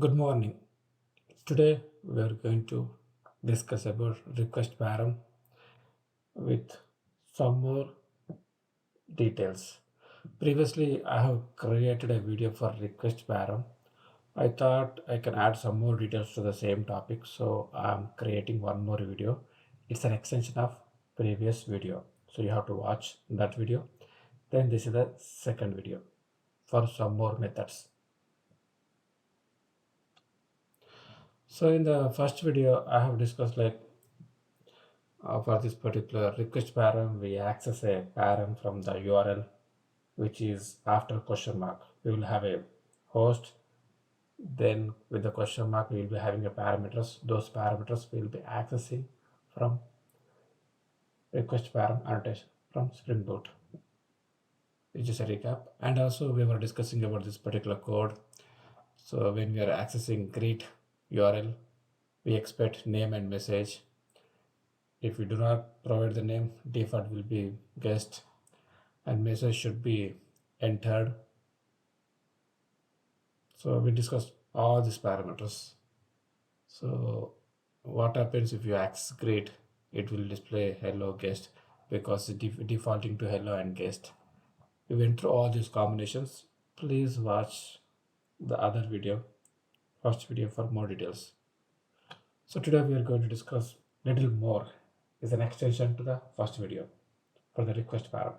Good morning. Today we are going to discuss about request param with some more details. Previously, I have created a video for request param. I thought I can add some more details to the same topic, so I'm creating one more video. It's an extension of previous video, so you have to watch that video. Then this is the second video for some more methods. So in the first video, I have discussed like for this particular request param, we access a param from the URL, which is after question mark. We will have a host. Then with the question mark, we will be having a parameters. Those parameters we will be accessing from request param annotation from SpringBoot, which is a recap. And also we were discussing about this particular code. So when we are accessing greet URL, we expect name and message. If we do not provide the name, default will be guest and message should be entered. So we discussed all these parameters. So what happens if you access greet? It will display hello guest because it defaulting to hello and guest. We went through all these combinations. Please watch the other video, first video for more details. So today we are going to discuss little more. Is an extension to the first video for the request param.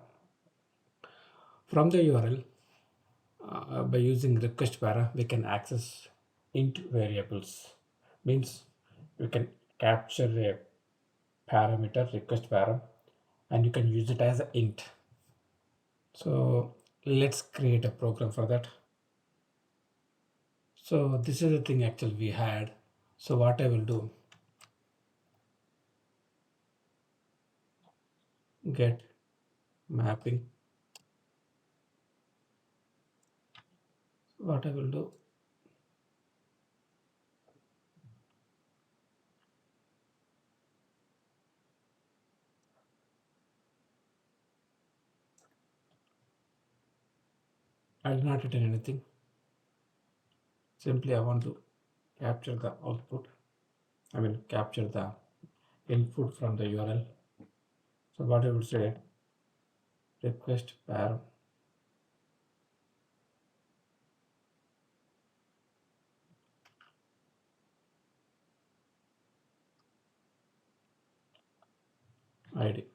From the URL, by using request para, we can access int variables. Means we can capture a parameter request param and you can use it as an int. So let's create a program for that. So this is the thing actually we had. So what I will do, get mapping. What I will do, I will not return anything. Simply I want to capture the output. I mean capture the input from the URL. So what I would say, request param ID.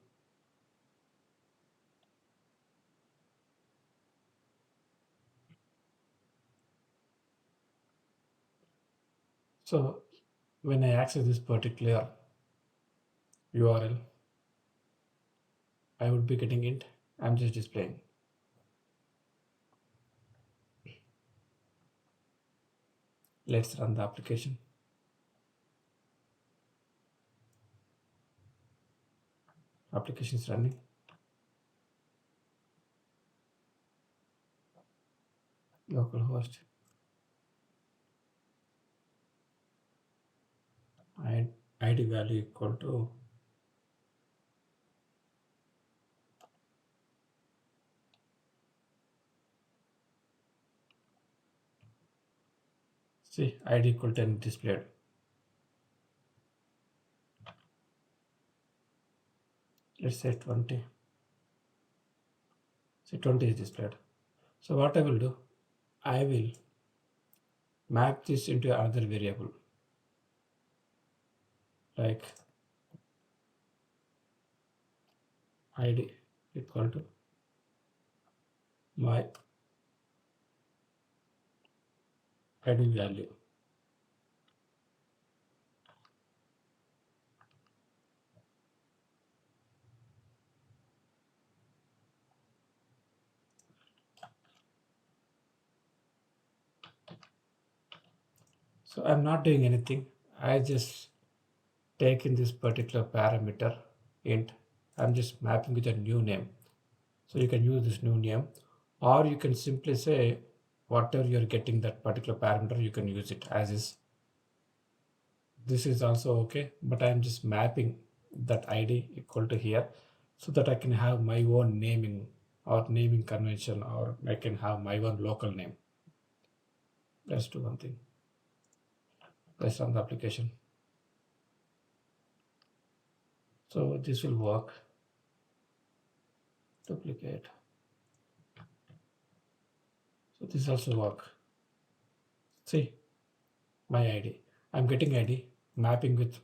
So when I access this particular URL, I would be getting int. I'm just displaying. Let's run the application. Application is running. Localhost. ID value equal to see ID equal 10 displayed. Let's say 20. See 20 is displayed. So what I will do, I will map this into another variable like ID equal to my ID value. So I'm not doing anything. I just take in this particular parameter int. I'm just mapping with a new name. So you can use this new name, or you can simply say whatever you're getting that particular parameter, you can use it as is. This is also okay, but I'm just mapping that ID equal to here so that I can have my own naming or naming convention, or I can have my own local name. Let's do one thing. Let's run the application. So this will work. Duplicate. So this also work. See my ID. I'm getting ID mapping with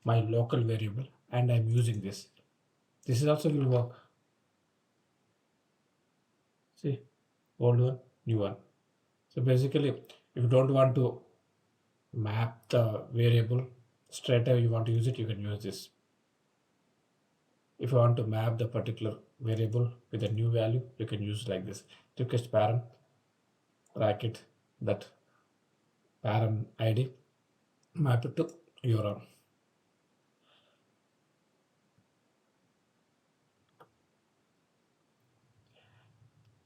my local variable and I'm using this. This is also will work. See, old one, new one. So basically, if you don't want to map the variable straight away, you want to use it, you can use this. If you want to map the particular variable with a new value, you can use like this. Request param bracket that param ID, map it to URL.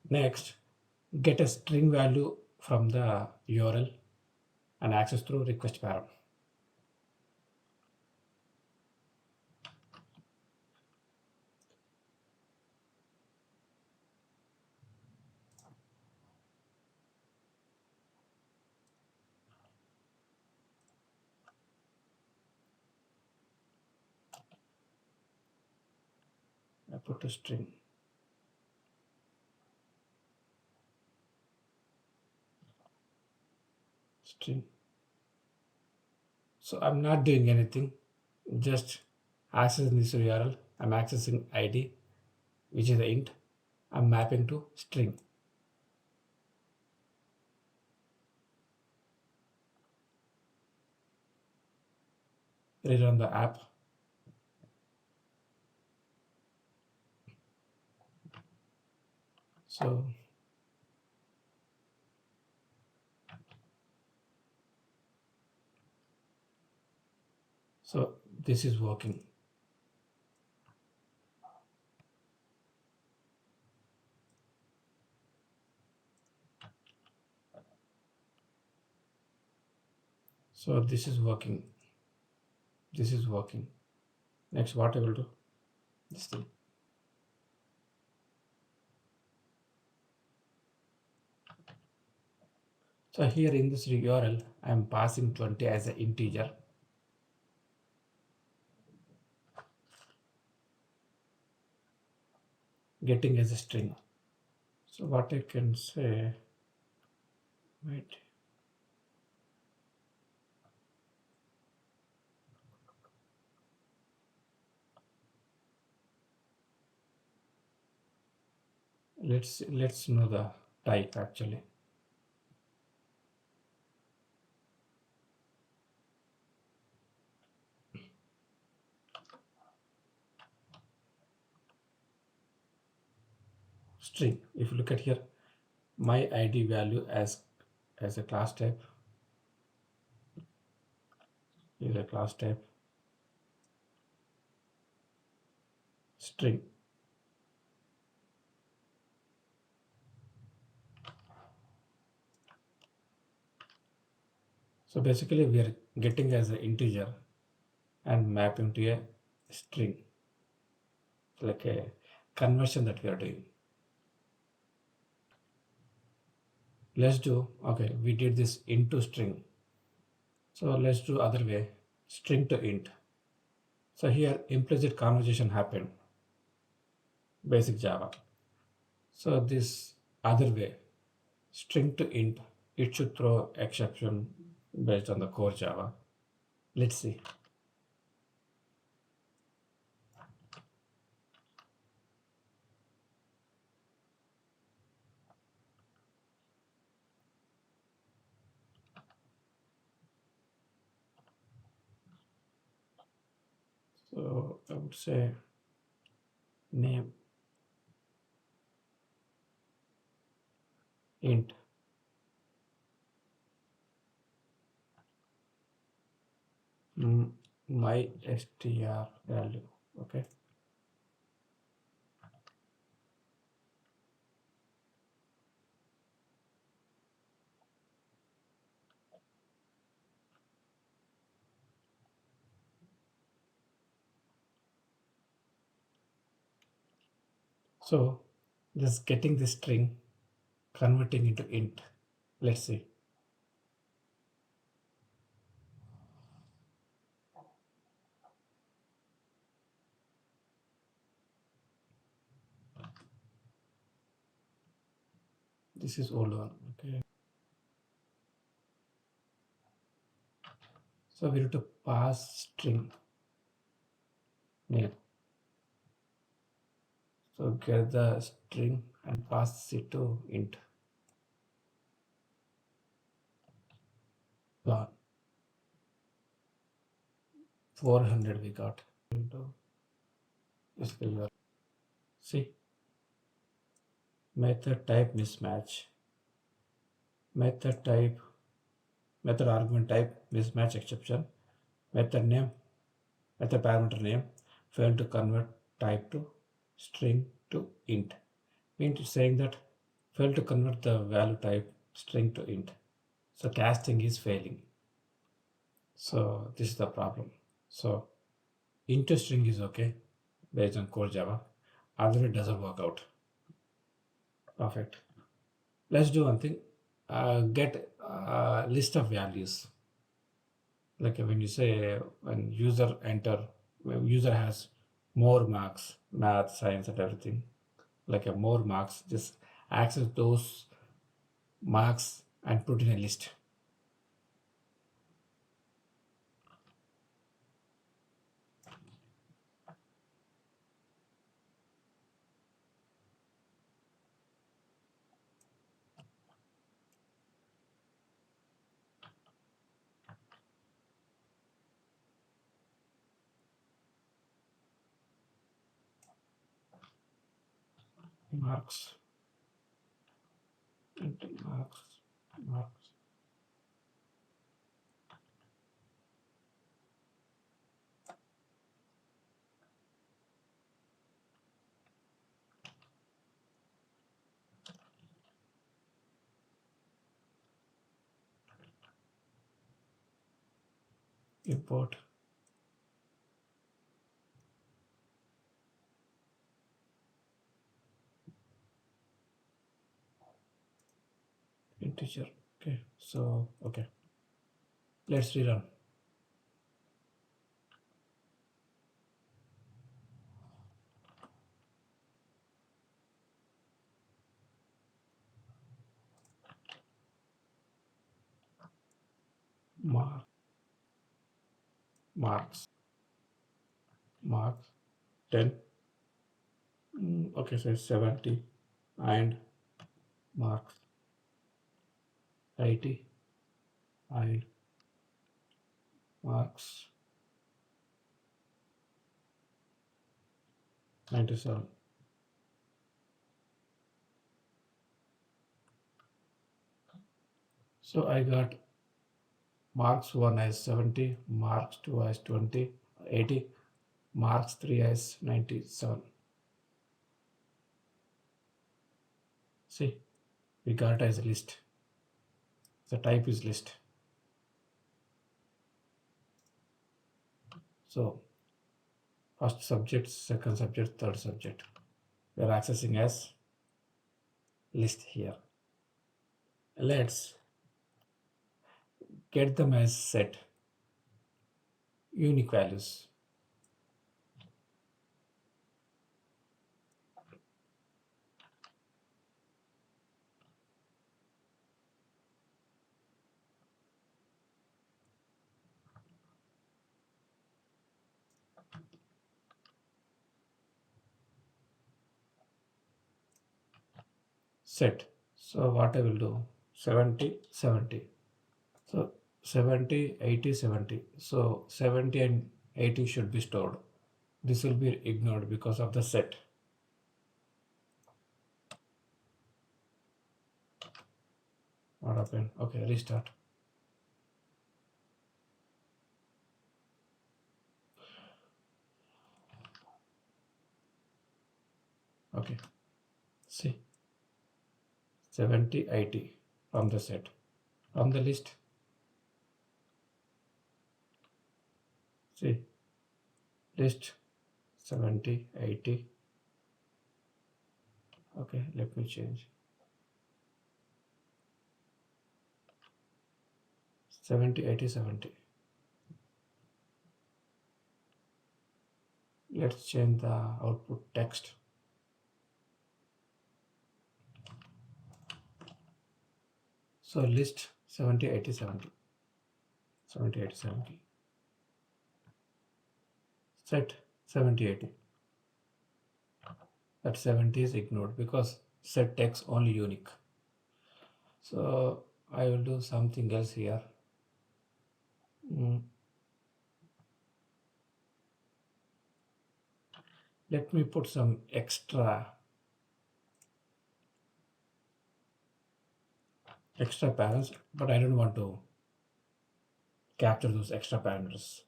Next, get a string value from the URL and access through request param. I put a string. String. So I'm not doing anything, just accessing this URL. I'm accessing ID, which is the int. I'm mapping to string. Rerun the app. So this is working. So this is working. This is working. Next, what I will do? This thing. So here in this URL, I am passing 20 as an integer. Getting as a string. So what I can say, wait. Let's know the type actually. String. If you look at here, my ID value as a class type is a class type string. So basically we are getting as an integer and mapping to a string, like a conversion that we are doing. Let's do, okay, we did this into string. So let's do other way, string to int. So here implicit conversation happened, basic Java. So this other way, string to int, it should throw exception based on the core Java. Let's see. So I would say name int my str value. Okay. So just getting this string, converting into int. Let's see. This is old one. Okay. So we need to pass string name. So get the string and pass it to int. Plan 400 we got into this figure. See, method type mismatch. Method type, method argument type mismatch exception. Method name, method parameter name failed to convert type to string to int. Int is saying that failed to convert the value type string to int. So casting is failing. So this is the problem. So int to string is okay based on core Java. Otherwise it doesn't work out. Perfect. Let's do one thing. Get a list of values. Like when you say when user enter, when user has more marks, math, science, and everything, like a more marks, just access those marks and put in a list. Marks, enter marks, marks. Import integer. Okay, so okay, let's rerun. Mark, marks, marks, 10. Okay, so 70 and marks 80 and marks 97. So I got marks 1 as 70, marks 2 as 20, 80, marks 3 as 97. See, we got as a list. The type is list. So first subject, second subject, third subject. We are accessing as list here. Let's get them as set, unique values. Set. So what I will do, 70, 70. So 70, 80, 70. So 70 and 80 should be stored. This will be ignored because of the set. What happened? Okay, restart. Okay, see, 70, 80 from the set. From the list, see, list 70, 80. Okay, let me change. 70, 80, 70. Let's change the output text. So list 70, 80, 70. 70, 80, 70. Set 70, 80. That 70 is ignored because set takes only unique. So I will do something else here. Mm, Let me put some extra params, but I don't want to capture those extra parameters.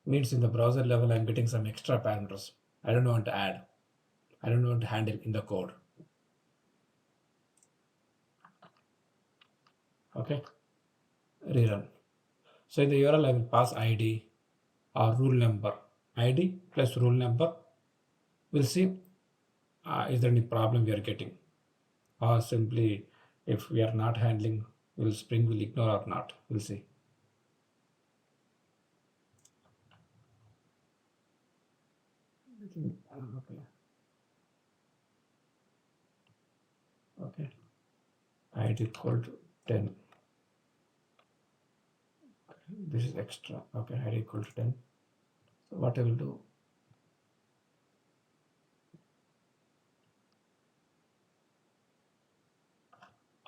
Means in the browser level, I'm getting some extra parameters. I don't want to add. I don't want to handle in the code. Okay, rerun. So in the URL, I will pass ID or rule number. ID plus rule number. We'll see is there any problem we are getting, or simply if we are not handling, will Spring will ignore or not. We'll see. Okay. Okay. ID equal to 10. This is extra. Okay, ID equal to 10. So what I will do,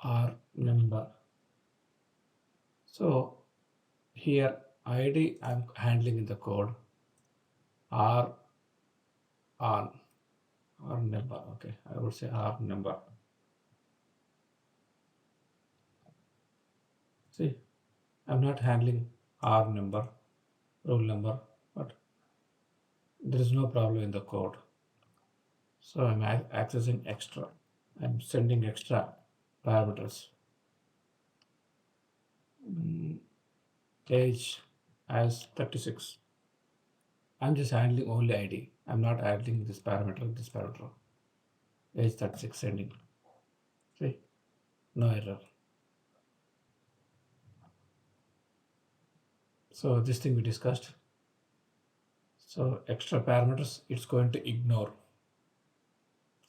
R number. So here ID I'm handling in the code, R on R number. Okay, I would say R number. See, I'm not handling R number, rule number, but there is no problem in the code. So I'm accessing extra. I'm sending extra parameters. Age as 36. I'm just handling only ID. I'm not handling this parameter, this parameter. Age 36 sending. See, no error. So this thing we discussed. So extra parameters, it's going to ignore.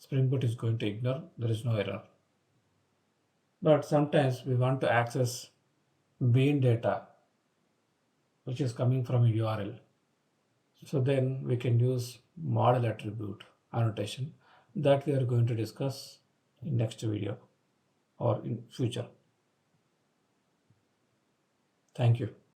SpringBoot is going to ignore. There is no error. But sometimes we want to access bean data, which is coming from a URL. So then we can use model attribute annotation that we are going to discuss in next video or in future. Thank you.